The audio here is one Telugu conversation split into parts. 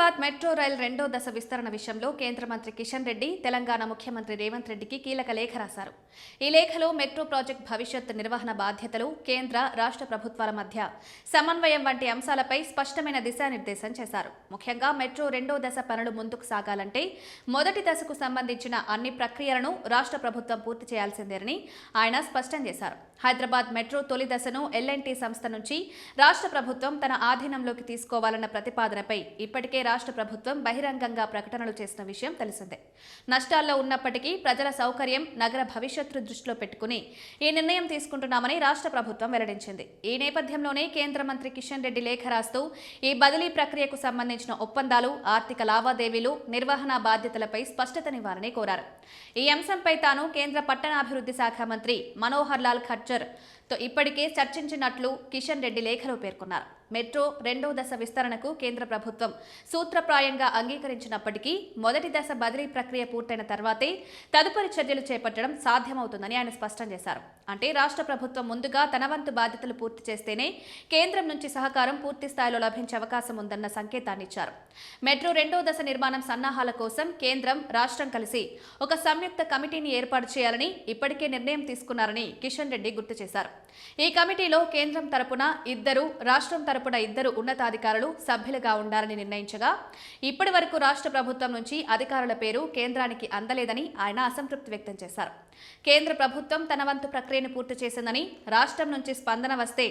హైదరాబాద్ మెట్రో రైల్ రెండో దశ విస్తరణ విషయంలో కేంద్ర మంత్రి కిషన్ రెడ్డి తెలంగాణ ముఖ్యమంత్రి రేవంత్ రెడ్డికి కీలక లేఖ రాశారు. ఈ లేఖలో మెట్రో ప్రాజెక్టు భవిష్యత్ నిర్వహణ బాధ్యతలు, కేంద్ర రాష్ట్ర ప్రభుత్వాల మధ్య సమన్వయం వంటి అంశాలపై స్పష్టమైన దిశానిర్దేశం చేశారు. ముఖ్యంగా మెట్రో రెండో దశ పనులు ముందుకు సాగాలంటే మొదటి దశకు సంబంధించిన అన్ని ప్రక్రియలను రాష్ట్ర ప్రభుత్వం పూర్తి చేయాల్సిందేనని ఆయన స్పష్టం చేశారు. హైదరాబాద్ మెట్రో తొలి దశను ఎల్ఎన్టీ సంస్థ నుంచి రాష్ట్ర ప్రభుత్వం తన ఆధీనంలోకి తీసుకోవాలన్న ప్రతిపాదనపై ఇప్పటికే రాష్ట్ర ప్రభుత్వం బహిరంగంగా ప్రకటనలు చేసిన విషయం తెలిసిందే. నష్టాల్లో ఉన్నప్పటికీ ప్రజల సౌకర్యం, నగర భవిష్యత్తును దృష్టిలో పెట్టుకుని ఈ నిర్ణయం తీసుకుంటున్నామని రాష్ట్ర ప్రభుత్వం వెల్లడించింది. ఈ నేపథ్యంలోనే కేంద్ర మంత్రి కిషన్ రెడ్డి లేఖ రాస్తూ ఈ బదిలీ ప్రక్రియకు సంబంధించిన ఒప్పందాలు, ఆర్థిక లావాదేవీలు, నిర్వహణ బాధ్యతలపై స్పష్టతనివ్వాలని కోరారు. ఈ అంశంపై తాను కేంద్ర పట్టణాభివృద్ధి శాఖ మంత్రి మనోహర్ లాల్ ఖట్టర్ తో ఇప్పటికే చర్చించినట్లు కిషన్ రెడ్డి లేఖలో పేర్కొన్నారు. మెట్రో రెండో దశ విస్తరణకు కేంద్ర ప్రభుత్వం సూత్రప్రాయంగా అంగీకరించినప్పటికీ మొదటి దశ బదిలీ ప్రక్రియ పూర్తయిన తర్వాతే తదుపరి చర్యలు చేపట్టడం సాధ్యమవుతుందని ఆయన స్పష్టం చేశారు. అంటే రాష్ట్ర ప్రభుత్వం ముందుగా తన వంతు బాధ్యతలు పూర్తి చేస్తేనే కేంద్రం నుంచి సహకారం పూర్తి స్థాయిలో లభించే అవకాశం ఉందన్న సంకేతాన్ని ఇచ్చారు. మెట్రో రెండో దశ నిర్మాణం సన్నాహాల కోసం కేంద్రం, రాష్ట్రం కలిసి ఒక సంయుక్త కమిటీని ఏర్పాటు చేయాలని ఇప్పటికే నిర్ణయం తీసుకున్నారని కిషన్ రెడ్డి గుర్తు చేశారు. ఈ కమిటీలో కేంద్రం తరపున ఇద్దరు, రాష్ట్రం తరపున ఇద్దరు ఉన్నతాధికారులు సభ్యులుగా ఉండాలని నిర్ణయించగా ఇప్పటి వరకు రాష్ట్ర ప్రభుత్వం నుంచి అధికారుల పేరు కేంద్రానికి అందలేదని ఆయన అసంతృప్తి వ్యక్తం చేశారు. కేంద్ర ప్రభుత్వం తన వంతు ప్రక్రియను పూర్తి చేసిందని, రాష్ట్రం నుంచి స్పందన వస్తే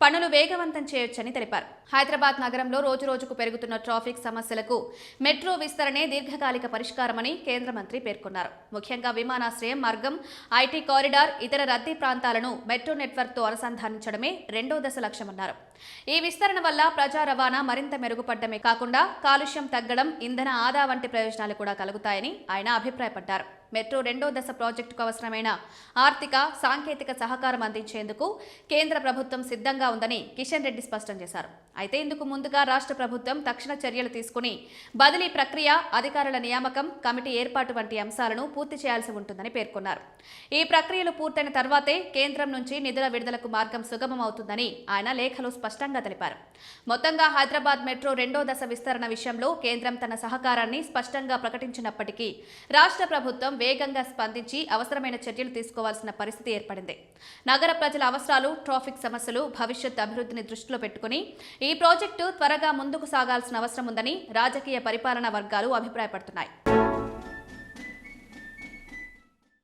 పనులు వేగవంతం చేయొచ్చని తెలిపారు. హైదరాబాద్ నగరంలో రోజురోజుకు పెరుగుతున్న ట్రాఫిక్ సమస్యలకు మెట్రో విస్తరణే దీర్ఘకాలిక పరిష్కారమని కేంద్ర మంత్రి పేర్కొన్నారు. ముఖ్యంగా విమానాశ్రయం మార్గం, ఐటీ కారిడార్, ఇతర రద్దీ ప్రాంతాలను మెట్రో నెట్వర్క్తో అనుసంధానించడమే రెండో దశ లక్ష్యమన్నారు. ఈ విస్తరణ వల్ల ప్రజా రవాణా మరింత మెరుగుపడమే కాకుండా కాలుష్యం తగ్గడం, ఇంధన ఆదా వంటి ప్రయోజనాలు కూడా కలుగుతాయని ఆయన అభిప్రాయపడ్డారు. మెట్రో రెండో దశ ప్రాజెక్టుకు అవసరమైన ఆర్థిక, సాంకేతిక సహకారం అందించేందుకు కేంద్ర ప్రభుత్వం సిద్ధంగా ఉందని కిషన్ రెడ్డి స్పష్టం చేశారు. అయితే ఇందుకు ముందుగా రాష్ట్ర ప్రభుత్వం తక్షణ చర్యలు తీసుకుని బదిలీ ప్రక్రియ, అధికారుల నియామకం, కమిటీ ఏర్పాటు వంటి అంశాలను పూర్తి చేయాల్సి ఉంటుందని పేర్కొన్నారు. ఈ ప్రక్రియలు పూర్తయిన తర్వాతే కేంద్రం నుంచి నిధుల విడుదలకు మార్గం సుగమం అవుతుందని ఆయన లేఖలో స్పష్టంగా తెలిపారు. మొత్తంగా హైదరాబాద్ మెట్రో రెండో దశ విస్తరణ విషయంలో కేంద్రం తన సహకారాన్ని స్పష్టంగా ప్రకటించినప్పటికీ రాష్ట్ర ప్రభుత్వం వేగంగా స్పందించి అవసరమైన చర్యలు తీసుకోవాల్సిన పరిస్థితి ఏర్పడింది. నగర ప్రజల అవసరాలు, ట్రాఫిక్ సమస్యలు, భవిష్యత్ అభివృద్ధిని దృష్టిలో పెట్టుకుని ఈ ప్రాజెక్టు త్వరగా ముందుకు సాగాల్సిన అవసరం ఉందని రాజకీయ పరిపాలనా వర్గాలు అభిప్రాయపడుతున్నాయి.